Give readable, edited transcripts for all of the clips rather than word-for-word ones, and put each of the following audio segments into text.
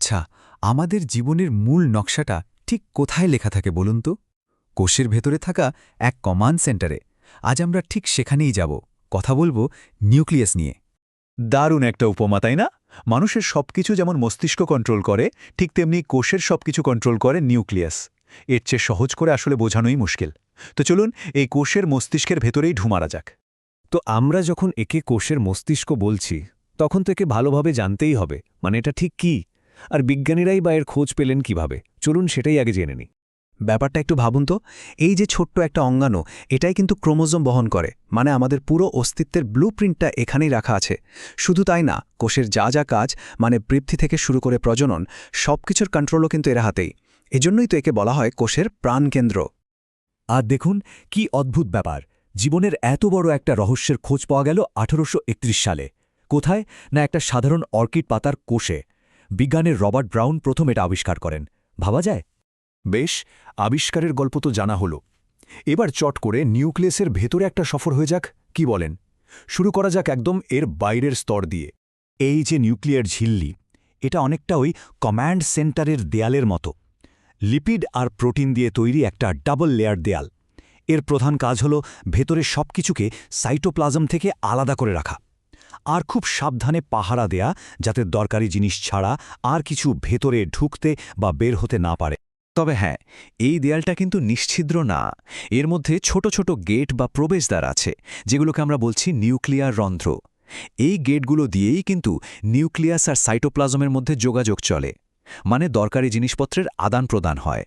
আচ্ছা, আমাদের জীবনের মূল নকশাটা ঠিক কোথায় লেখা থাকে বলুন তো? কোষের ভেতরে থাকা এক কমান্ড সেন্টারে। আজ আমরা ঠিক সেখানেই যাব, কথা বলবো নিউক্লিয়াস নিয়ে। দারুণ একটা উপমা, তাই না? মানুষের সবকিছু যেমন মস্তিষ্ক কন্ট্রোল করে, ঠিক তেমনি কোষের সবকিছু কন্ট্রোল করে নিউক্লিয়াস। এর চেয়ে সহজ করে আসলে বোঝানোই মুশকিল। তো চলুন এই কোষের মস্তিষ্কের ভেতরেই ঢুমারা যাক। তো আমরা যখন একে কোষের মস্তিষ্ক বলছি, তখন তো একে ভালোভাবে জানতেই হবে, মানে এটা ঠিক কি, আর বিজ্ঞানীরাই বা এর খোঁজ পেলেন কিভাবে? চলুন সেটাই আগে জেনে নিই। ব্যাপারটা একটু ভাবুন তো, এই যে ছোট্ট একটা অঙ্গাণু, এটাই কিন্তু ক্রোমোজোম বহন করে, মানে আমাদের পুরো অস্তিত্বের ব্লুপ্রিন্টটা এখানেই রাখা আছে। শুধু তাই না, কোষের যা যা কাজ, মানে বৃদ্ধি থেকে শুরু করে প্রজনন, সবকিছুর কন্ট্রোলও কিন্তু এর হাতেই। এজন্যই তো একে বলা হয় কোষের প্রাণকেন্দ্র। আর দেখুন কি অদ্ভুত ব্যাপার, জীবনের এত বড় একটা রহস্যের খোঁজ পাওয়া গেল 1831 সালে। কোথায়? না একটা সাধারণ অর্কিড পাতার কোষে। বিজ্ঞানের রবার্ট ব্রাউন প্রথম এটা আবিষ্কার করেন। ভাবা যায়? বেশ, আবিষ্কারের গল্প তো জানা হলো। এবার চট করে নিউক্লিয়াসের ভেতরে একটা সফর হয়ে যাক, কি বলেন? শুরু করা যাক একদম এর বাইরের স্তর দিয়ে। এই যে নিউক্লিয়ার ঝিল্লি, এটা অনেকটা ওই কমান্ড সেন্টারের দেয়ালের মতো। লিপিড আর প্রোটিন দিয়ে তৈরি একটা ডাবল লেয়ার দেয়াল। এর প্রধান কাজ হল ভেতরে সবকিছুকে সাইটোপ্লাজম থেকে আলাদা করে রাখা, আর খুব সাবধানে পাহারা দেয়া, যাতে দরকারি জিনিস ছাড়া আর কিছু ভেতরে ঢুকতে বা বের হতে না পারে। তবে হ্যাঁ, এই দেয়ালটা কিন্তু নিশ্ছিদ্র না। এর মধ্যে ছোট ছোট গেট বা প্রবেশদ্বার আছে, যেগুলোকে আমরা বলছি নিউক্লিয়ার রন্ধ্র। এই গেটগুলো দিয়েই কিন্তু নিউক্লিয়াস আর সাইটোপ্লাজমের মধ্যে যোগাযোগ চলে, মানে দরকারি জিনিসপত্রের আদান প্রদান হয়।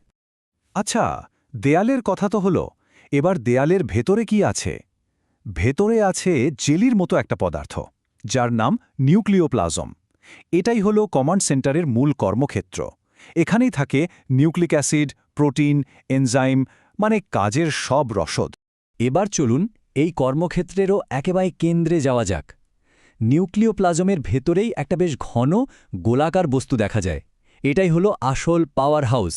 আচ্ছা, দেয়ালের কথা তো হলো, এবার দেয়ালের ভেতরে কি আছে? ভেতরে আছে জেলির মতো একটা পদার্থ, যার নাম নিউক্লিওপ্লাজম। এটাই হলো কমান্ড সেন্টারের মূল কর্মক্ষেত্র। এখানেই থাকে নিউক্লিক অ্যাসিড, প্রোটিন, এনজাইম, মানে কাজের সব রসদ। এবার চলুন এই কর্মক্ষেত্রেরও একেবারে কেন্দ্রে যাওয়া যাক। নিউক্লিওপ্লাজমের ভেতরেই একটা বেশ ঘন গোলাকার বস্তু দেখা যায়। এটাই হলো আসল পাওয়ার হাউস।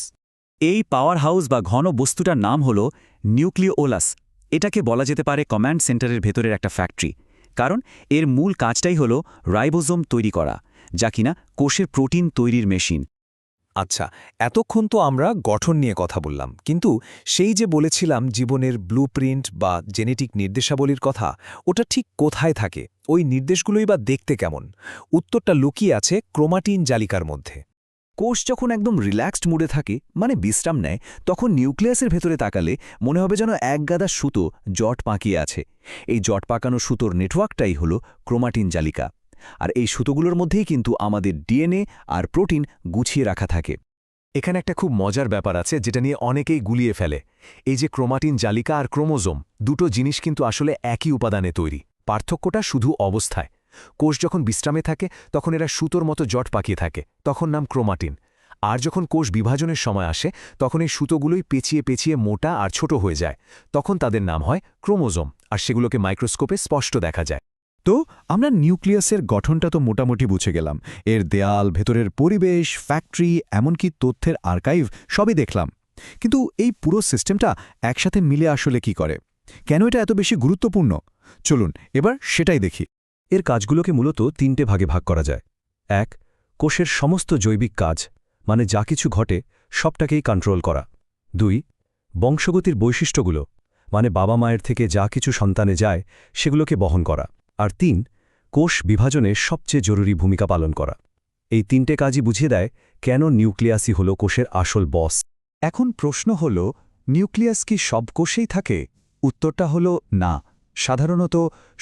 এই পাওয়ার হাউস বা ঘন বস্তুটার নাম হল নিউক্লিওলাস। এটাকে বলা যেতে পারে কমান্ড সেন্টারের ভেতরের একটা ফ্যাক্টরি, কারণ এর মূল কাজটাই হল রাইবোজোম তৈরি করা, যা কিনা কোষের প্রোটিন তৈরির মেশিন। আচ্ছা, এতক্ষণ তো আমরা গঠন নিয়ে কথা বললাম, কিন্তু সেই যে বলেছিলাম জীবনের ব্লুপ্রিন্ট বা জেনেটিক নির্দেশাবলীর কথা, ওটা ঠিক কোথায় থাকে? ওই নির্দেশগুলোই বা দেখতে কেমন? উত্তরটা লুকিয়ে আছে ক্রোমাটিন জালিকার মধ্যে। কোষ যখন একদম রিল্যাক্সড মুডে থাকে, মানে বিশ্রাম নেয়, তখন নিউক্লিয়াসের ভেতরে তাকালে মনে হবে যেন একগাদা সুতো জট পাকিয়ে আছে। এই জট পাকানো সুতোর নেটওয়ার্কটাই হলো ক্রোমাটিন জালিকা। আর এই সুতোগুলোর মধ্যেই কিন্তু আমাদের ডিএনএ আর প্রোটিন গুছিয়ে রাখা থাকে। এখানে একটা খুব মজার ব্যাপার আছে, যেটা নিয়ে অনেকেই গুলিয়ে ফেলে। এই যে ক্রোমাটিন জালিকা আর ক্রোমোজোম, দুটো জিনিস কিন্তু আসলে একই উপাদানে তৈরি। পার্থক্যটা শুধু অবস্থায়। কোষ যখন বিশ্রামে থাকে, তখন এরা সুতোর মতো জট পাকিয়ে থাকে, তখন নাম ক্রোমাটিন। আর যখন কোষ বিভাজনের সময় আসে, তখন এই সুতোগুলোই পেঁচিয়ে পেঁচিয়ে মোটা আর ছোট হয়ে যায়, তখন তাদের নাম হয় ক্রোমোজোম, আর সেগুলোকে মাইক্রোস্কোপে স্পষ্ট দেখা যায়। তো আমরা নিউক্লিয়াসের গঠনটা তো মোটামুটি বুঝে গেলাম। এর দেয়াল, ভেতরের পরিবেশ, ফ্যাক্টরি, এমনকি তথ্যের আর্কাইভ সবই দেখলাম। কিন্তু এই পুরো সিস্টেমটা একসাথে মিলে আসলে কি করে? কেন এটা এত বেশি গুরুত্বপূর্ণ? চলুন এবার সেটাই দেখি। এর কাজগুলোকে মূলত 3টে ভাগে ভাগ করা যায়। 1. কোষের সমস্ত জৈবিক কাজ, মানে যা কিছু ঘটে সবটাকেই কন্ট্রোল করা। 2. বংশগতির বৈশিষ্ট্যগুলো, মানে বাবা মায়ের থেকে যা কিছু সন্তানে যায় সেগুলোকে বহন করা। আর 3. কোষ বিভাজনে সবচেয়ে জরুরি ভূমিকা পালন করা। এই 3টে কাজই বুঝিয়ে দেয় কেন নিউক্লিয়াসই হলো কোষের আসল বস। এখন প্রশ্ন হল, নিউক্লিয়াস কি সব কোষেই থাকে? উত্তরটা হলো না। সাধারণত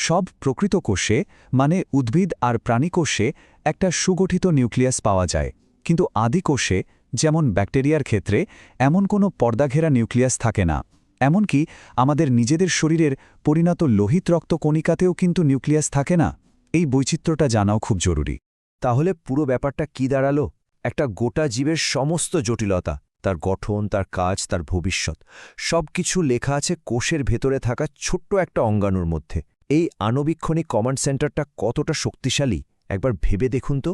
সব প্রকৃত কোষে, মানে উদ্ভিদ আর প্রাণী কোষে, একটা সুগঠিত নিউক্লিয়াস পাওয়া যায়। কিন্তু আদি কোষে, যেমন ব্যাকটেরিয়ার ক্ষেত্রে, এমন কোনো পর্দাঘেরা নিউক্লিয়াস থাকে না। এমনকি আমাদের নিজেদের শরীরের পরিণত লোহিত রক্ত কণিকাতেও কিন্তু নিউক্লিয়াস থাকে না। এই বৈচিত্র্যটা জানাও খুব জরুরি। তাহলে পুরো ব্যাপারটা কি দাঁড়ালো? একটা গোটা জীবের সমস্ত জটিলতা, তার গঠন, তার কাজ, তার ভবিষ্যৎ, সবকিছু লেখা আছে কোষের ভেতরে থাকা ছোট্ট একটা অঙ্গাণুর মধ্যে। এই আণুবীক্ষণিক কমান্ড সেন্টারটা কতটা শক্তিশালী একবার ভেবে দেখুন তো।